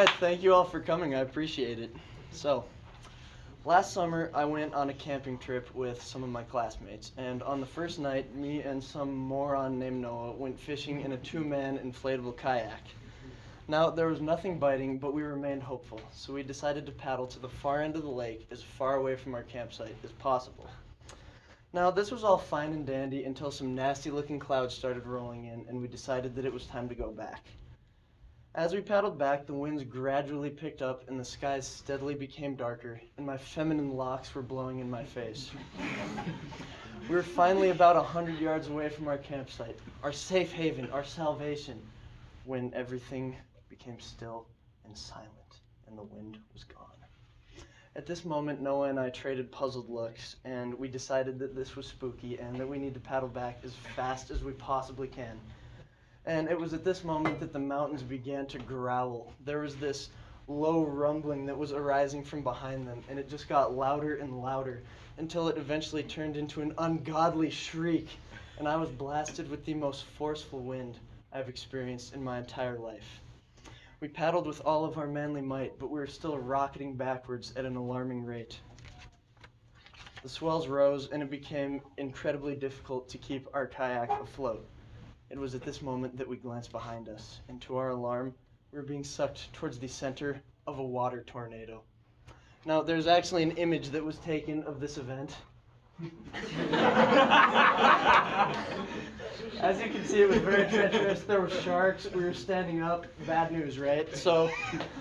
right, thank you all for coming. I appreciate it. So, last summer I went on a camping trip with some of my classmates, and on the first night, me and some moron named Noah went fishing in a two-man inflatable kayak. Now, there was nothing biting, but we remained hopeful, so we decided to paddle to the far end of the lake as far away from our campsite as possible. Now, this was all fine and dandy until some nasty-looking clouds started rolling in, and we decided that it was time to go back. As we paddled back, the winds gradually picked up and the skies steadily became darker, and my feminine locks were blowing in my face. We were finally about 100 yards away from our campsite, our safe haven, our salvation, when everything became still and silent, and the wind was gone. At this moment, Noah and I traded puzzled looks, and we decided that this was spooky and that we need to paddle back as fast as we possibly can. And it was at this moment that the mountains began to growl. There was this low rumbling that was arising from behind them, and it just got louder and louder until it eventually turned into an ungodly shriek, and I was blasted with the most forceful wind I've experienced in my entire life. We paddled with all of our manly might, but we were still rocketing backwards at an alarming rate. The swells rose, and it became incredibly difficult to keep our kayak afloat. It was at this moment that we glanced behind us, and to our alarm, we were being sucked towards the center of a water tornado. Now, there's actually an image that was taken of this event. As you can see, it was very treacherous. There were sharks. We were standing up. Bad news, right? So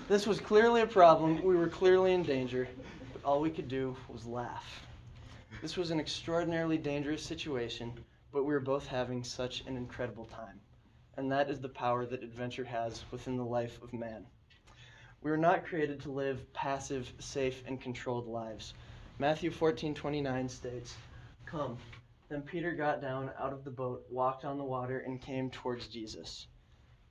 this was clearly a problem. We were clearly in danger, but all we could do was laugh. This was an extraordinarily dangerous situation, but we were both having such an incredible time. And that is the power that adventure has within the life of man. We were not created to live passive, safe, and controlled lives. Matthew 14:29 states, "Come." Then Peter got down out of the boat, walked on the water, and came towards Jesus.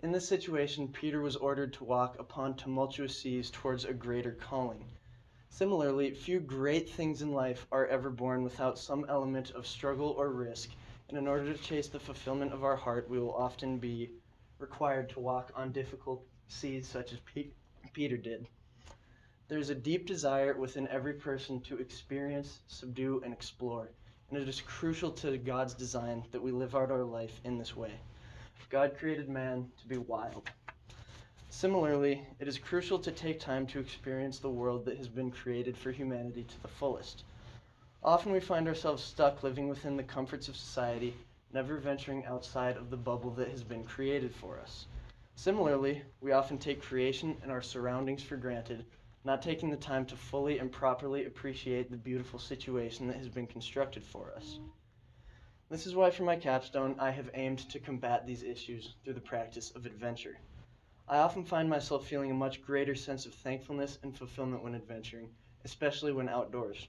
In this situation, Peter was ordered to walk upon tumultuous seas towards a greater calling. Similarly, few great things in life are ever born without some element of struggle or risk, and in order to chase the fulfillment of our heart, we will often be required to walk on difficult seas such as Peter did. There is a deep desire within every person to experience, subdue, and explore, and it is crucial to God's design that we live out our life in this way. God created man to be wild. Similarly, it is crucial to take time to experience the world that has been created for humanity to the fullest. Often we find ourselves stuck living within the comforts of society, never venturing outside of the bubble that has been created for us. Similarly, we often take creation and our surroundings for granted, not taking the time to fully and properly appreciate the beautiful situation that has been constructed for us. This is why for my capstone, I have aimed to combat these issues through the practice of adventure. I often find myself feeling a much greater sense of thankfulness and fulfillment when adventuring, especially when outdoors.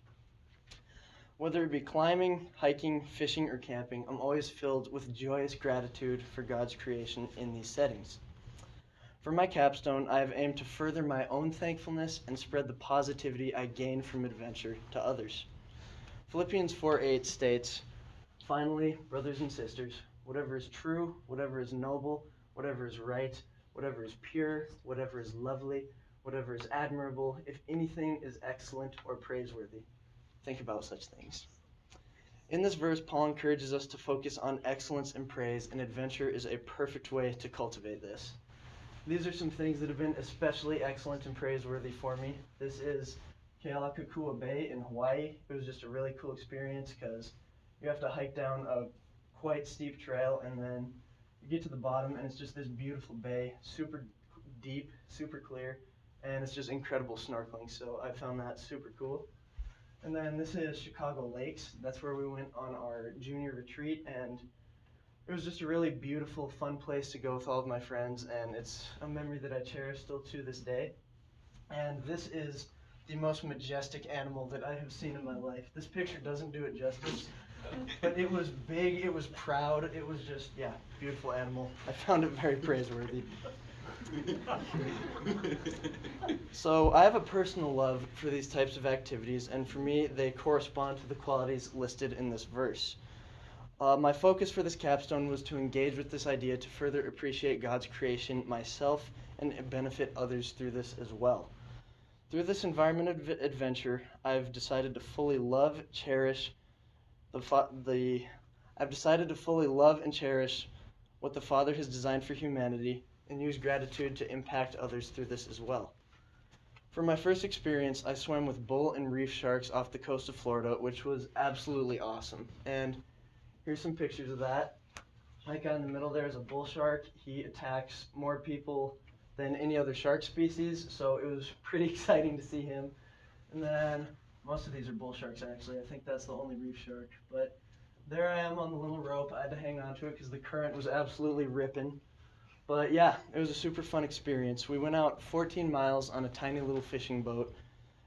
Whether it be climbing, hiking, fishing, or camping, I'm always filled with joyous gratitude for God's creation in these settings. For my capstone, I have aimed to further my own thankfulness and spread the positivity I gain from adventure to others. Philippians 4:8 states, "Finally, brothers and sisters, whatever is true, whatever is noble, whatever is right, whatever is pure, whatever is lovely, whatever is admirable, if anything is excellent or praiseworthy, think about such things." In this verse, Paul encourages us to focus on excellence and praise, and adventure is a perfect way to cultivate this. These are some things that have been especially excellent and praiseworthy for me. This is Kealakekua Bay in Hawaii. It was just a really cool experience because you have to hike down a quite steep trail, and then you get to the bottom, and it's just this beautiful bay, super deep, super clear, and it's just incredible snorkeling. So I found that super cool. And then this is Chicago Lakes. That's where we went on our junior retreat, and it was just a really beautiful, fun place to go with all of my friends, and it's a memory that I cherish still to this day. And this is the most majestic animal that I have seen in my life. This picture doesn't do it justice, but it was big, it was proud, it was just, yeah, beautiful animal. I found it very praiseworthy. So I have a personal love for these types of activities, and for me, they correspond to the qualities listed in this verse. My focus for this capstone was to engage with this idea to further appreciate God's creation myself and benefit others through this as well. Through this environment adventure, I've decided to fully love, cherish I've decided to fully love and cherish what the Father has designed for humanity and use gratitude to impact others through this as well. For my first experience, I swam with bull and reef sharks off the coast of Florida, which was absolutely awesome. And here's some pictures of that. That guy in the middle there is a bull shark. He attacks more people than any other shark species, so it was pretty exciting to see him. And then most of these are bull sharks, actually. I think that's the only reef shark. But there I am on the little rope. I had to hang on to it because the current was absolutely ripping. But yeah, it was a super fun experience. We went out 14 miles on a tiny little fishing boat,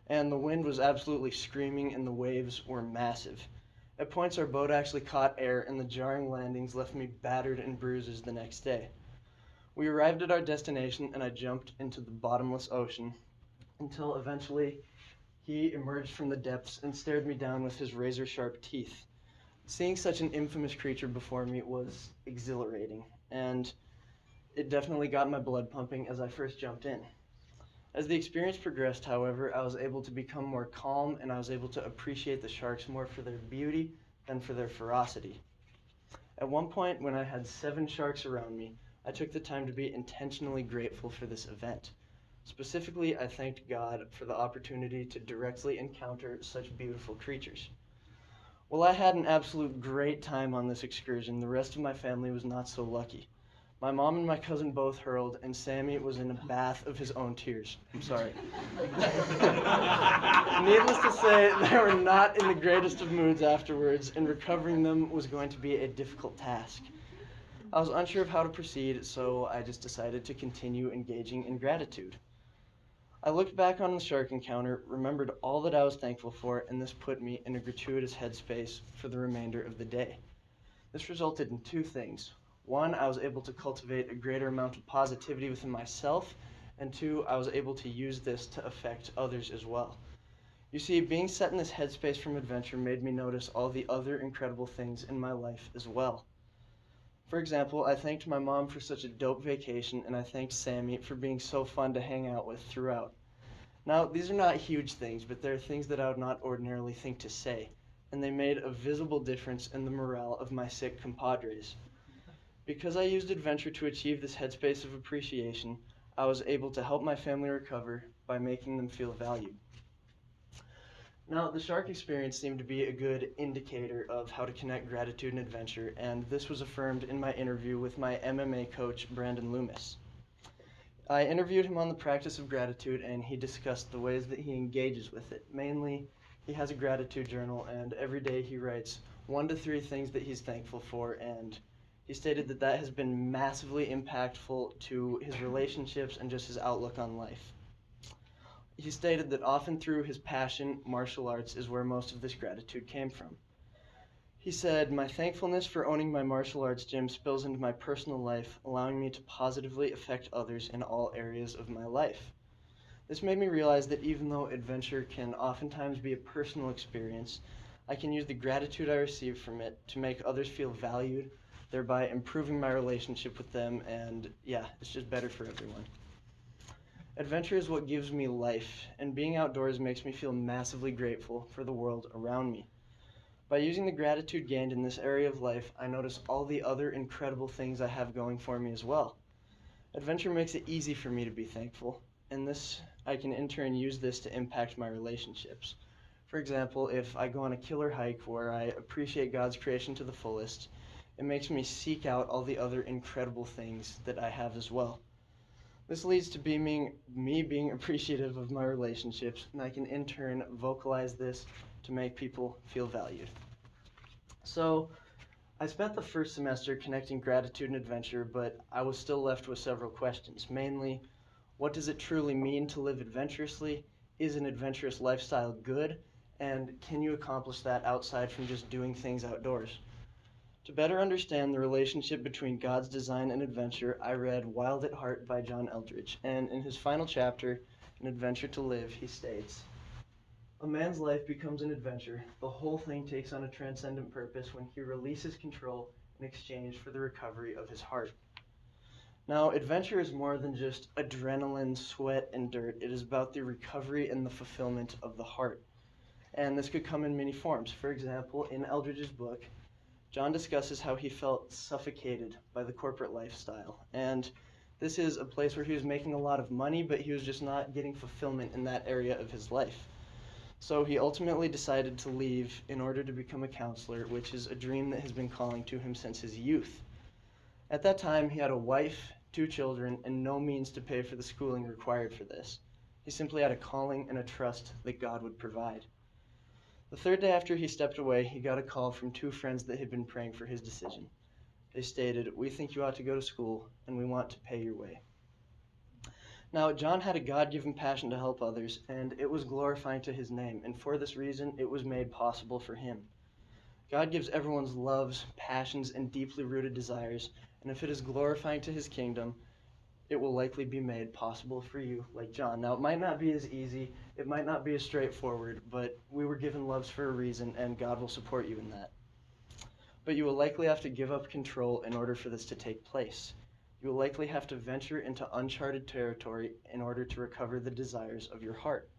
and the wind was absolutely screaming and the waves were massive. At points our boat actually caught air, and the jarring landings left me battered and bruises the next day. We arrived at our destination and I jumped into the bottomless ocean until eventually he emerged from the depths and stared me down with his razor-sharp teeth. Seeing such an infamous creature before me was exhilarating, and it definitely got my blood pumping as I first jumped in. As the experience progressed, however, I was able to become more calm and I was able to appreciate the sharks more for their beauty than for their ferocity. At one point, when I had 7 sharks around me, I took the time to be intentionally grateful for this event. Specifically, I thanked God for the opportunity to directly encounter such beautiful creatures. While I had an absolute great time on this excursion, the rest of my family was not so lucky. My mom and my cousin both hurled, and Sammy was in a bath of his own tears. I'm sorry. Needless to say, they were not in the greatest of moods afterwards, and recovering them was going to be a difficult task. I was unsure of how to proceed, so I just decided to continue engaging in gratitude. I looked back on the shark encounter, remembered all that I was thankful for, and this put me in a gratuitous headspace for the remainder of the day. This resulted in 2 things. 1, I was able to cultivate a greater amount of positivity within myself, and 2, I was able to use this to affect others as well. You see, being set in this headspace from adventure made me notice all the other incredible things in my life as well. For example, I thanked my mom for such a dope vacation, and I thanked Sammy for being so fun to hang out with throughout. Now, these are not huge things, but they're things that I would not ordinarily think to say, and they made a visible difference in the morale of my sick compadres. Because I used adventure to achieve this headspace of appreciation, I was able to help my family recover by making them feel valued. Now, the shark experience seemed to be a good indicator of how to connect gratitude and adventure, and this was affirmed in my interview with my MMA coach, Brandon Loomis. I interviewed him on the practice of gratitude, and he discussed the ways that he engages with it. Mainly, he has a gratitude journal, and every day he writes 1 to 3 things that he's thankful for, and he stated that that has been massively impactful to his relationships and just his outlook on life. He stated that often through his passion, martial arts is where most of this gratitude came from. He said, "My thankfulness for owning my martial arts gym spills into my personal life, allowing me to positively affect others in all areas of my life." This made me realize that even though adventure can oftentimes be a personal experience, I can use the gratitude I receive from it to make others feel valued, thereby improving my relationship with them, and yeah, it's just better for everyone. Adventure is what gives me life, and being outdoors makes me feel massively grateful for the world around me. By using the gratitude gained in this area of life, I notice all the other incredible things I have going for me as well. Adventure makes it easy for me to be thankful, and I can in turn use this to impact my relationships. For example, if I go on a killer hike where I appreciate God's creation to the fullest, it makes me seek out all the other incredible things that I have as well. This leads to me being appreciative of my relationships, and I can in turn vocalize this to make people feel valued. So, I spent the first semester connecting gratitude and adventure, but I was still left with several questions. Mainly, what does it truly mean to live adventurously? Is an adventurous lifestyle good? And can you accomplish that outside from just doing things outdoors? To better understand the relationship between God's design and adventure, I read Wild at Heart by John Eldredge, and in his final chapter, An Adventure to Live, he states, "A man's life becomes an adventure. The whole thing takes on a transcendent purpose when he releases control in exchange for the recovery of his heart." Now, adventure is more than just adrenaline, sweat, and dirt. It is about the recovery and the fulfillment of the heart. And this could come in many forms. For example, in Eldridge's book, John discusses how he felt suffocated by the corporate lifestyle. And this is a place where he was making a lot of money, but he was just not getting fulfillment in that area of his life. So he ultimately decided to leave in order to become a counselor, which is a dream that has been calling to him since his youth. At that time, he had a wife, 2 children, and no means to pay for the schooling required for this. He simply had a calling and a trust that God would provide. The 3rd day after he stepped away, he got a call from 2 friends that had been praying for his decision. They stated, "We think you ought to go to school, and we want to pay your way." Now, John had a God-given passion to help others, and it was glorifying to his name, and for this reason, it was made possible for him. God gives everyone's loves, passions, and deeply rooted desires, and if it is glorifying to his kingdom, it will likely be made possible for you, like John. Now, it might not be as easy, it might not be as straightforward, but we were given loves for a reason, and God will support you in that. But you will likely have to give up control in order for this to take place. You will likely have to venture into uncharted territory in order to recover the desires of your heart.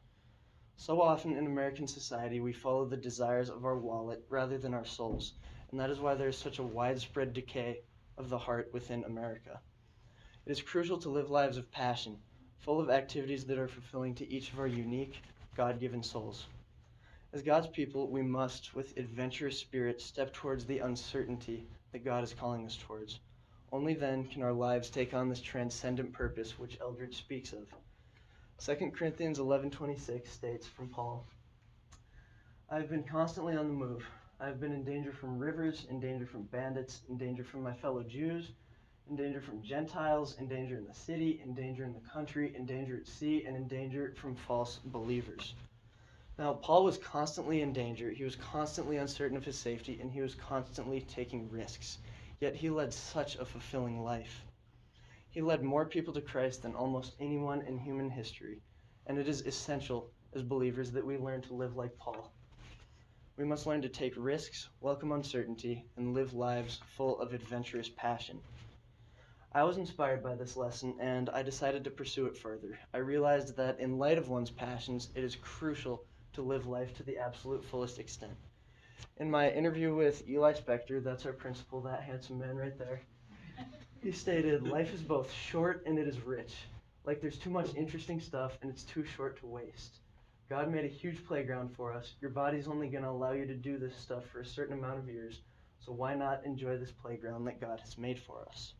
So often in American society, we follow the desires of our wallet rather than our souls, and that is why there is such a widespread decay of the heart within America. It is crucial to live lives of passion, full of activities that are fulfilling to each of our unique, God-given souls. As God's people, we must, with adventurous spirit, step towards the uncertainty that God is calling us towards. Only then can our lives take on this transcendent purpose which Eldridge speaks of. 2 Corinthians 11:26 states from Paul, "I have been constantly on the move. I have been in danger from rivers, in danger from bandits, in danger from my fellow Jews, in danger from Gentiles, in danger in the city, in danger in the country, in danger at sea, and in danger from false believers." Now, Paul was constantly in danger. He was constantly uncertain of his safety, and he was constantly taking risks. Yet he led such a fulfilling life. He led more people to Christ than almost anyone in human history, and it is essential as believers that we learn to live like Paul. We must learn to take risks, welcome uncertainty, and live lives full of adventurous passion. I was inspired by this lesson, and I decided to pursue it further. I realized that in light of one's passions, it is crucial to live life to the absolute fullest extent. In my interview with Eli Spector, that's our principal, that handsome man right there, he stated, "Life is both short and it is rich. Like there's too much interesting stuff and it's too short to waste. God made a huge playground for us. Your body's only going to allow you to do this stuff for a certain amount of years, so why not enjoy this playground that God has made for us?"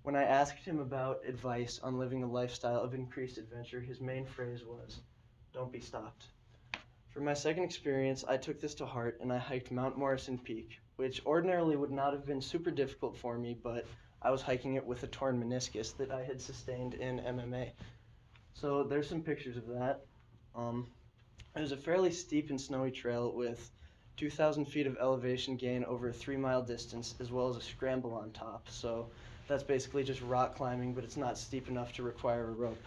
When I asked him about advice on living a lifestyle of increased adventure, his main phrase was, "Don't be stopped." For my second experience, I took this to heart and I hiked Mount Morrison Peak, which ordinarily would not have been super difficult for me, but I was hiking it with a torn meniscus that I had sustained in MMA. So there's some pictures of that. It was a fairly steep and snowy trail with 2,000 feet of elevation gain over a 3-mile distance, as well as a scramble on top. So that's basically just rock climbing, but it's not steep enough to require a rope.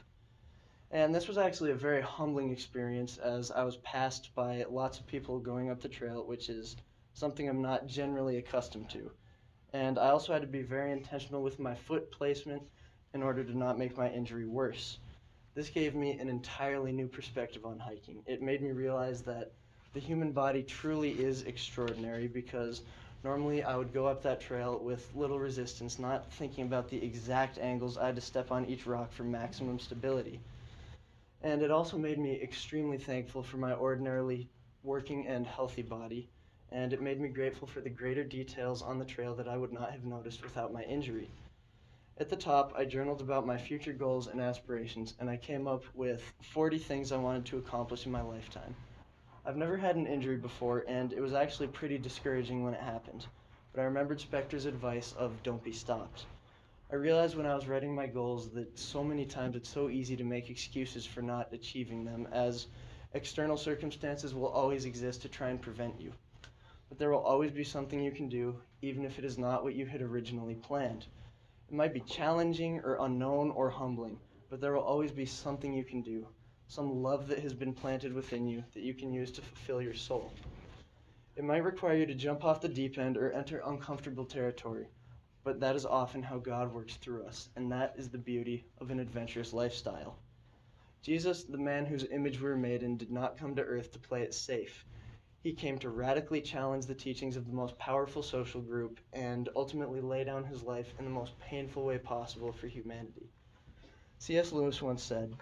And this was actually a very humbling experience as I was passed by lots of people going up the trail, which is something I'm not generally accustomed to. And I also had to be very intentional with my foot placement in order to not make my injury worse. This gave me an entirely new perspective on hiking. It made me realize that the human body truly is extraordinary, because normally I would go up that trail with little resistance, not thinking about the exact angles I had to step on each rock for maximum stability. And it also made me extremely thankful for my ordinarily working and healthy body, and it made me grateful for the greater details on the trail that I would not have noticed without my injury. At the top, I journaled about my future goals and aspirations, and I came up with 40 things I wanted to accomplish in my lifetime. I've never had an injury before, and it was actually pretty discouraging when it happened, but I remembered Spector's advice of "don't be stopped." I realized when I was writing my goals that so many times it's so easy to make excuses for not achieving them, as external circumstances will always exist to try and prevent you. But there will always be something you can do, even if it is not what you had originally planned. It might be challenging or unknown or humbling, but there will always be something you can do, some love that has been planted within you that you can use to fulfill your soul. It might require you to jump off the deep end or enter uncomfortable territory, but that is often how God works through us, and that is the beauty of an adventurous lifestyle. Jesus, the man whose image we were made in, did not come to earth to play it safe. He came to radically challenge the teachings of the most powerful social group and ultimately lay down his life in the most painful way possible for humanity. C.S. Lewis once said,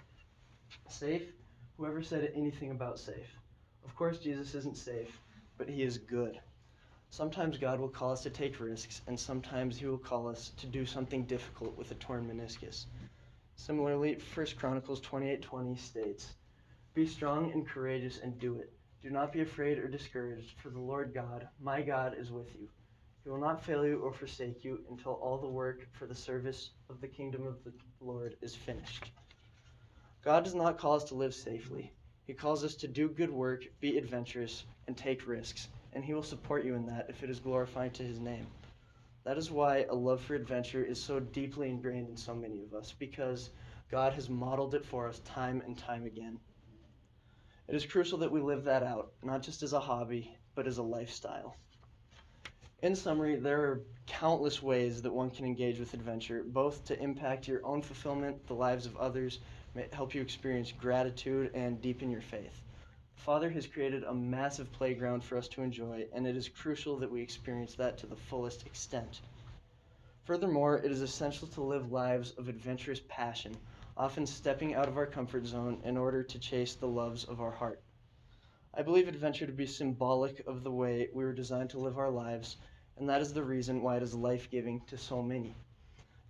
"Safe? Whoever said anything about safe? Of course Jesus isn't safe, but he is good." Sometimes God will call us to take risks, and sometimes he will call us to do something difficult with a torn meniscus. Similarly, 1 Chronicles 28:20 states, "Be strong and courageous and do it. Do not be afraid or discouraged, for the Lord God, my God, is with you. He will not fail you or forsake you until all the work for the service of the kingdom of the Lord is finished." God does not call us to live safely. He calls us to do good work, be adventurous, and take risks, and he will support you in that if it is glorifying to his name. That is why a love for adventure is so deeply ingrained in so many of us, because God has modeled it for us time and time again. It is crucial that we live that out, not just as a hobby, but as a lifestyle. In summary, there are countless ways that one can engage with adventure, both to impact your own fulfillment, the lives of others, help you experience gratitude, and deepen your faith. The Father has created a massive playground for us to enjoy, and it is crucial that we experience that to the fullest extent. Furthermore, it is essential to live lives of adventurous passion, often stepping out of our comfort zone in order to chase the loves of our heart. I believe adventure to be symbolic of the way we were designed to live our lives, and that is the reason why it is life-giving to so many.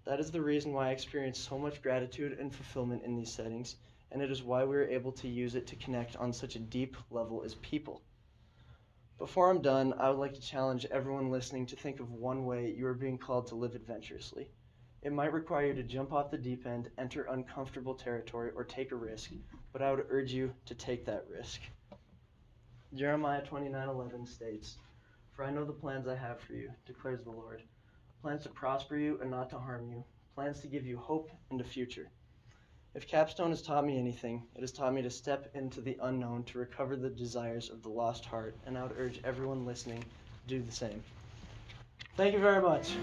That is the reason why I experience so much gratitude and fulfillment in these settings, and it is why we are able to use it to connect on such a deep level as people. Before I'm done, I would like to challenge everyone listening to think of one way you are being called to live adventurously. It might require you to jump off the deep end, enter uncomfortable territory, or take a risk, but I would urge you to take that risk. Jeremiah 29:11 states, "For I know the plans I have for you, declares the Lord, plans to prosper you and not to harm you, plans to give you hope and a future." If Capstone has taught me anything, it has taught me to step into the unknown to recover the desires of the lost heart, and I would urge everyone listening to do the same. Thank you very much.